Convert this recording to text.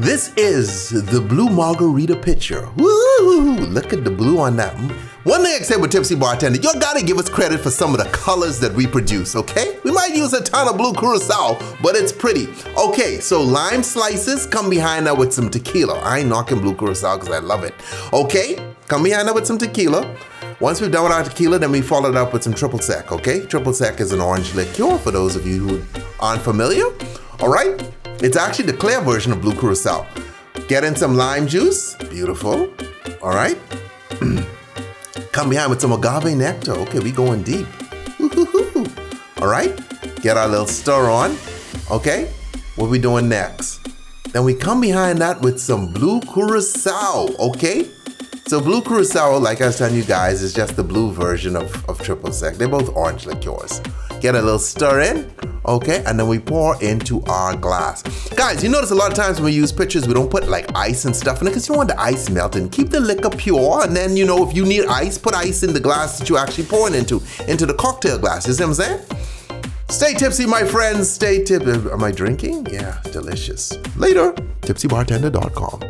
This is the blue margarita picture. Woo! Look at the blue on that. One thing I said with Tipsy Bartender, you gotta give us credit for some of the colors that we produce, okay? We might use a ton of blue Curaçao, but it's pretty. Okay, so lime slices, come behind that with some tequila. I ain't knocking blue Curaçao because I love it. Okay, come behind that with some tequila. Once we've done with our tequila, then we follow it up with some triple sec, okay? Triple sec is an orange liqueur for those of you who aren't familiar, all right? It's actually the clear version of blue Curaçao. Get in some lime juice, beautiful, all right? Come behind with some agave nectar. Okay, we going deep. Woo-hoo-hoo. All right, get our little stir on. Okay, what we doing next? Then we come behind that with some blue Curaçao, okay? So blue Curaçao, like I was telling you guys, is just the blue version of triple sec. They're both orange liqueurs. Get a little stir in, okay? And then we pour into our glass. Guys, you notice a lot of times when we use pitchers, we don't put like ice and stuff in it because you want the ice melting. Keep the liquor pure, and then, you know, if you need ice, put ice in the glass that you're actually pouring into the cocktail glass. You see what I'm saying? Stay tipsy, my friends. Stay tipsy. Am I drinking? Yeah, delicious. Later, tipsybartender.com.